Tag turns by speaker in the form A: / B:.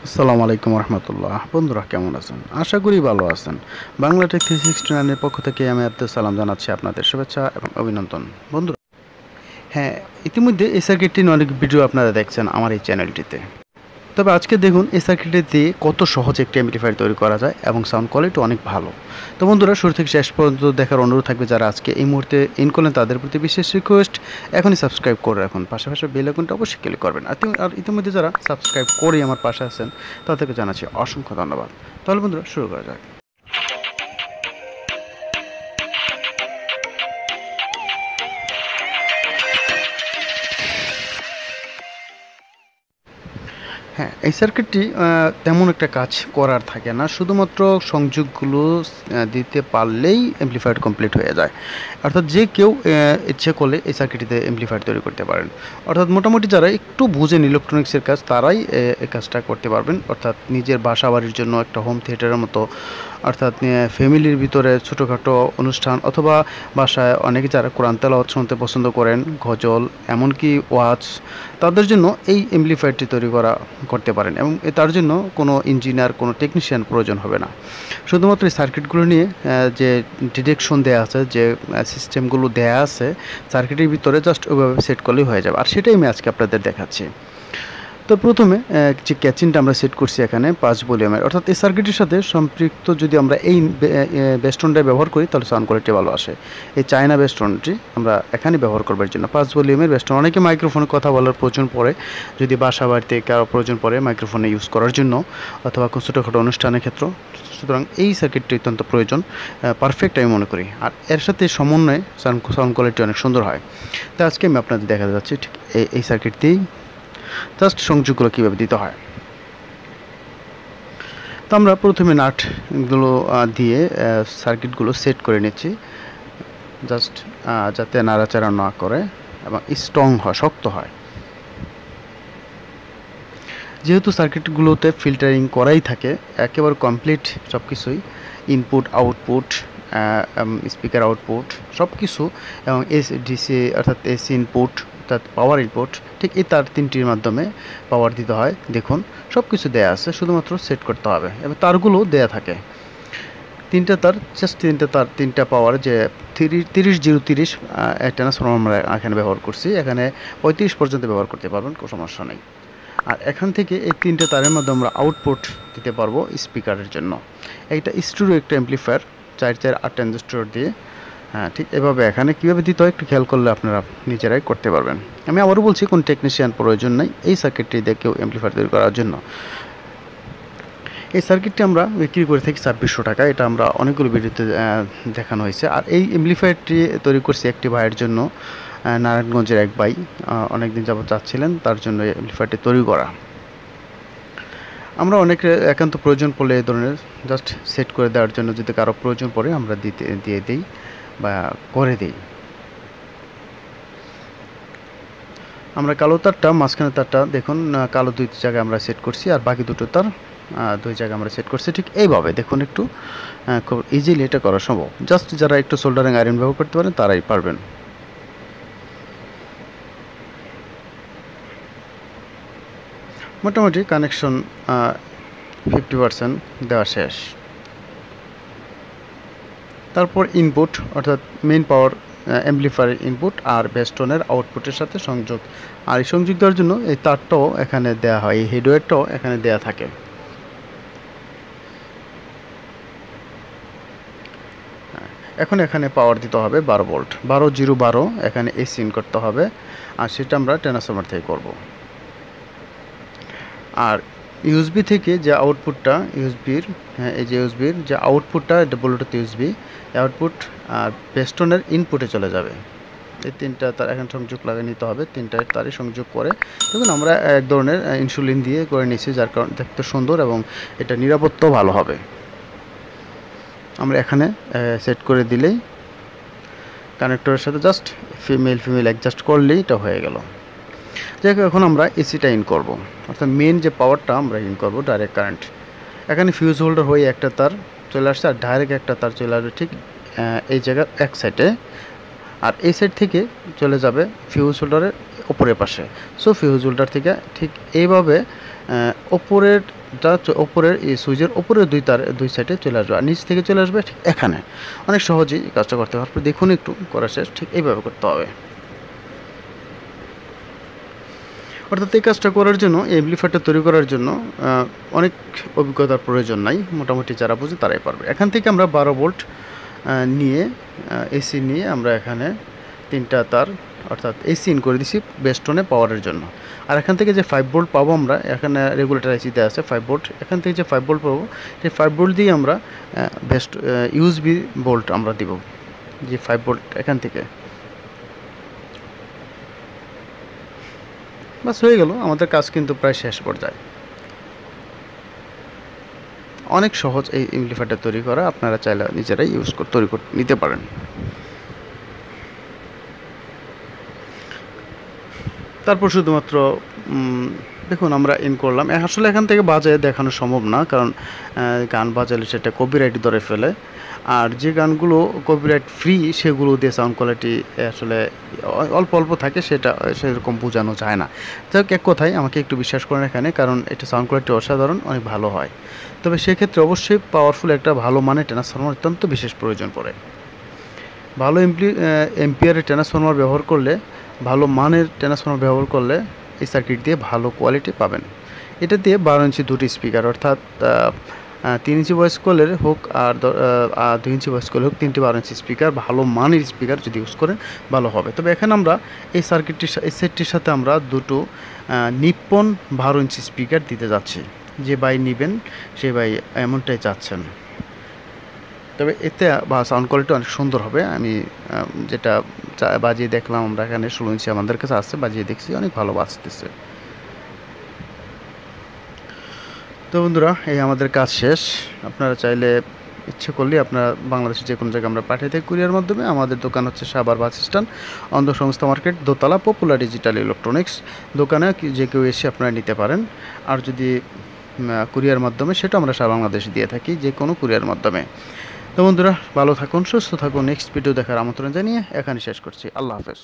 A: আসসালামু আলাইকুম রহমতুল্লাহ। বন্ধুরা কেমন আছেন? আশা করি ভালো আছেন। বাংলা টেক 369 এর পক্ষ থেকে আমি আব্দুল সালাম জানাচ্ছি আপনাদের শুভেচ্ছা এবং অভিনন্দন। বন্ধুরা, হ্যাঁ, ইতিমধ্যে এই সার্কিটটি নিয়ে অনেক ভিডিও আপনারা দেখছেন আমার এই চ্যানেলটিতে। তবে আজকে দেখুন এই সার্কিটটি দিয়ে কত সহজে একটি অ্যাম্পলিফায়ার তৈরি করা যায় এবং সাউন্ড কোয়ালিটি অনেক ভালো। তো বন্ধুরা, শুরু থেকে শেষ পর্যন্ত দেখার অনুরোধ থাকবে। যারা আজকে এই মুহূর্তে ইন করলেন তাদের প্রতি বিশেষ রিকোয়েস্ট, এখনই সাবস্ক্রাইব করে রাখুন, পাশাপাশি বেল আইকনটা অবশ্যই ক্লিক করবেন। আর ইতিমধ্যে যারা সাবস্ক্রাইব করে আমার পাশে আছেন তাদেরকে জানাচ্ছি অসংখ্য ধন্যবাদ। তাহলে বন্ধুরা, শুরু করা যাক। হ্যাঁ, এই সার্কিটটি তেমন একটা কাজ করার থাকে না, শুধুমাত্র সংযোগগুলো দিতে পারলেই অ্যাম্পলিফায়ার কমপ্লিট হয়ে যায়। অর্থাৎ যে কেউ ইচ্ছে করলে এই সার্কিটটিতে অ্যাম্পলিফায়ার তৈরি করতে পারেন। অর্থাৎ মোটামুটি যারা একটু বুঝেন ইলেকট্রনিক্সের কাজ তারাই এই কাজটা করতে পারবেন। অর্থাৎ নিজের বাসা বাড়ির জন্য একটা হোম থিয়েটারের মতো, অর্থাৎ ফ্যামিলির ভিতরে ছোটোখাটো অনুষ্ঠান, অথবা বাসায় অনেকে যারা কোরআন তেলাওয়াত শুনতে পছন্দ করেন, গজল, এমনকি ওয়াজ, তাদের জন্য এই অ্যাম্পলিফায়ারটি তৈরি করতে পারেন। এবং তার জন্য কোনো ইঞ্জিনিয়ার, কোনো টেকনিশিয়ান প্রয়োজন হবে না। শুধুমাত্র এই সার্কিটগুলো নিয়ে যে ডিরেকশন দেওয়া আছে, যে সিস্টেমগুলো দেয়া আছে সার্কিটের ভিতরে, জাস্ট ওইভাবে সেট করলেই হয়ে যাবে। আর সেটাই আমি আজকে আপনাদের দেখাচ্ছি। তো প্রথমে যে ক্যাচিনটা আমরা সেট করছি এখানে 5 ভলিউমের, অর্থাৎ এই সার্কিটের সাথে সম্পৃক্ত যদি আমরা এই বেস্টনটা ব্যবহার করি তাহলে সাউন্ড কোয়ালিটি ভালো আসে। এই চায়না বেস্টনটি আমরা এখানে ব্যবহার করবার জন্য 5 ভলিউমের বেস্টন। অনেকে মাইক্রোফোনে কথা বলার প্রয়োজন পড়ে, যদি বাসা বাড়িতে কারো প্রয়োজন পড়ে মাইক্রোফোনে ইউজ করার জন্য, অথবা ছোটোখাটো অনুষ্ঠানের ক্ষেত্র। সুতরাং এই সার্কিটটি অত্যন্ত প্রয়োজন, পারফেক্ট আমি মনে করি। আর এর সাথে সমন্বয়ে সাউন্ড কোয়ালিটি অনেক সুন্দর হয়। তো আজকে আমি আপনাদের দেখা যাচ্ছি ঠিক এই সার্কিট দিয়েই জাস্ট সংযোগগুলো কীভাবে দিতে হয়। তো আমরা প্রথমে নাটগুলো দিয়ে সার্কিটগুলো সেট করে নিচ্ছি, জাস্ট যাতে নাড়াচাড়া না করে এবং স্ট্রং হয়, শক্ত হয়। যেহেতু সার্কিটগুলোতে ফিল্টারিং করাই থাকে, একেবারে কমপ্লিট সব কিছুই, ইনপুট, আউটপুট, স্পিকার আউটপুট সব কিছু, এবং ডিসি অর্থাৎ এসি ইনপুট, অর্থাৎ পাওয়ার ইনপুট, ঠিক এই তার তিনটির মাধ্যমে পাওয়ার দিতে হয়। দেখুন সব কিছু দেয়া আছে, শুধুমাত্র সেট করতে হবে। এবং তারগুলো দেয়া থাকে তিনটা তার, জাস্ট তিনটা পাওয়ার, যে 30-030 ট্রান্সফর্মার আমরা এখানে ব্যবহার করছি। এখানে 35 পর্যন্ত ব্যবহার করতে পারবেন, কোনো সমস্যা নেই। আর এখান থেকে এই তিনটে তারের মধ্যে আমরা আউটপুট দিতে পারবো স্পিকারের জন্য। একটা স্টুডিও একটা অ্যাম্পলিফায়ার 4-8 ট্রানজিস্টর দিয়ে, হ্যাঁ ঠিক এভাবে। এখানে কীভাবে দিতে হয় একটু খেয়াল করলে আপনারা নিজেরাই করতে পারবেন। আমি আবারও বলছি, কোন টেকনিশিয়ান প্রয়োজন নেই এই সার্কিটটি দিয়ে কেউ অ্যাম্পলিফায়ার তৈরি করার জন্য। এই সার্কিটটি আমরা বিক্রি করে থাকি 2600 টাকা। এটা আমরা অনেকগুলো ভিডিওতে দেখানো হয়েছে। আর এই অ্যাম্পলিফায়ারটি তৈরি করছি একটি ভাইয়ের জন্য, নারায়ণগঞ্জের এক ভাই অনেকদিন যাবত চাচ্ছিলেন, তার জন্য এই অ্যাম্পলিফায়ারটি তৈরি করা। আমরা অনেক একান্ত প্রয়োজন পড়লে এই ধরনের জাস্ট সেট করে দেওয়ার জন্য, যদি কারো প্রয়োজন পড়ে আমরা দিয়ে দিই বা করে দিই। আমরা কালো তারটা, মাঝখানে তারটা দেখুন কালো 2 জায়গায় আমরা সেট করছি, আর বাকি দুটো তার 2 জায়গায় আমরা সেট করছি। ঠিক এইভাবে দেখুন, একটু খুব ইজিলি এটা করা সম্ভব। জাস্ট যারা একটু সোল্ডারিং আয়রন ব্যবহার করতে পারেন তারাই পারবেন। মোটামুটি কানেকশন 50% দেওয়া শেষ। তারপর ইনপুট, অর্থাৎ মেইন পাওয়ার অ্যাম্পলিফায়ারের ইনপুট আর বেস্টনের আউটপুটের সাথে সংযোগ। আর এই সংযোগ দেওয়ার জন্য এই তারটাও এখানে দেওয়া হয়, এই হেডওয়্যারটাও এখানে দেওয়া থাকে। এখন এখানে পাওয়ার দিতে হবে 12 ভোল্ট, 12 এখানে এসি ইন করতে হবে, আর সেটা আমরা ট্রান্সফরমার থেকে করব। আর ইউএসবি থেকে যে আউটপুটটা, এই যে ইউএসবির যে আউটপুটটা, এটা ব্লুটুথ ইউএসবি আউটপুট আর বেস্টনের ইনপুটে চলে যাবে। এই তিনটা তার এখন সংযোগ লাগিয়ে নিতে হবে, তিনটা তারই সংযোগ করে। দেখুন আমরা এক ধরনের ইনসুলিন দিয়ে করে নিয়েছি, যার কারণে দেখতে সুন্দর এবং এটা নিরাপত্তাও ভালো হবে। আমরা এখানে সেট করে দিলেই কানেক্টরের সাথে জাস্ট ফিমেল অ্যাডজাস্ট করলেই এটা হয়ে গেল। যাই হোক, এখন আমরা এসিটা ইন করব, অর্থাৎ মেন যে পাওয়ারটা আমরা ইন করব ডাইরেক্ট কারেন্ট। এখানে ফিউজ হোল্ডার হয়ে একটা তার চলে আসছে, আর ডাইরেক্ট একটা তার চলে আসবে ঠিক এই জায়গার এক সাইডে, আর এই সাইড থেকে চলে যাবে ফিউজ হোল্ডারের উপরের পাশে। সো ফিউজ হোল্ডার থেকে ঠিক এইভাবে ওপরের এই সুইচের ওপরের দুই সাইডে চলে আসবে, আর নিচ থেকে চলে আসবে ঠিক এখানে। অনেক সহজেই এই কাজটা করতে পারবে। দেখুন একটু করা শেষ, ঠিক এইভাবে করতে হবে। অর্থাৎ এই কাজটা করার জন্য, এই অ্যাম্প্লিফায়ারটা তৈরি করার জন্য অনেক অভিজ্ঞতার প্রয়োজন নাই, মোটামুটি যারা বোঝে তারাই পারবে। এখান থেকে আমরা 12 ভোল্ট নিয়ে এসি নিয়ে আমরা এখানে 3টা তার অর্থাৎ এসি ইন করে দিছি বেস্টনে পাওয়ারের জন্য। আর এখান থেকে যে 5 ভোল্ট পাবো আমরা, এখানে রেগুলেটর এসিতে আছে 5 ভোল্ট, এখান থেকে যে 5 ভোল্ট পাবো সেই 5 ভোল্ট দিয়ে আমরা বেস্ট ইউএসবি ভোল্ট আমরা দিব, যে 5 ভোল্ট এখান থেকে। বাস হয়ে গেল, আমাদের কাজ কিন্তু প্রায় শেষ পর্যায়ে। অনেক সহজ এই অ্যাম্প্লিফায়ারটা তৈরি করা, আপনারা চাইলে নিজেরাই তৈরি করে নিতে পারেন। তারপর শুধুমাত্র দেখুন আমরা ইন করলাম। আসলে এখান থেকে বাজায় দেখানো সম্ভব না, কারণ গান বাজালে সেটা কপিরাইট ধরে ফেলে। আর যে গানগুলো কপিরাইট ফ্রি সেগুলো দিয়ে সাউন্ড কোয়ালিটি আসলে অল্প অল্প থাকে, সেটা সেরকম বোঝানো যায় না। যাই হোক, এক কথায় আমাকে একটু বিশ্বাস করেন এখানে, কারণ এটা সাউন্ড কোয়ালিটি অসাধারণ, অনেক ভালো হয়। তবে সেক্ষেত্রে অবশ্যই পাওয়ারফুল একটা ভালো মানের ট্রান্সফরমার অত্যন্ত বিশেষ প্রয়োজন পড়ে। ভালো এম্পিয়ারের ট্রান্সফরমার ব্যবহার করলে, ভালো মানের ট্রান্সফরমার ব্যবহার করলে এই সার্কিট দিয়ে ভালো কোয়ালিটি পাবেন। এটা দিয়ে 12 ইঞ্চি দুটি স্পিকার, অর্থাৎ 3 ইঞ্চি ভয়েস কলের হোক আর 2 ইঞ্চি ভয়েস কলের হোক, 3টি 12 ইঞ্চি স্পিকার, ভালো মানের স্পিকার যদি ইউজ করেন ভালো হবে। তবে এখানে আমরা এই সেটটির সাথে আমরা দুটো নিপ্পন 12 ইঞ্চি স্পিকার দিতে যাচ্ছি। যে ভাই নেবেন সে ভাই এমনটাই চাচ্ছেন। তবে এতে সাউন্ড কোয়ালিটি অনেক সুন্দর হবে। আমি যেটা বাজিয়ে দেখলাম, আমরা এখানে 16 ইঞ্চি আমাদের কাছে আছে, বাজিয়ে দেখছি অনেক ভালো বাজতেছে। তো বন্ধুরা, এই আমাদের কাজ শেষ। আপনারা চাইলে ইচ্ছে করলে আপনারা বাংলাদেশের যে কোনো জায়গায় আমরা পাঠিয়ে থাকি কুরিয়ার মাধ্যমে। আমাদের দোকান হচ্ছে সাভার বাস স্ট্যান্ড, অন্ধ সংস্থা মার্কেট, দোতলা, পপুলার ডিজিটাল ইলেকট্রনিক্স দোকানে যে কেউ এসে আপনারা নিতে পারেন। আর যদি কুরিয়ার মাধ্যমে, সেটা আমরা সারা বাংলাদেশে দিয়ে থাকি, যে কোনো কুরিয়ার মাধ্যমে। তো বন্ধুরা, ভালো থাকুন, সুস্থ থাকুন। নেক্সট ভিডিও দেখার আমন্ত্রণ জানিয়ে এখানে শেষ করছি। আল্লাহ হাফেজ।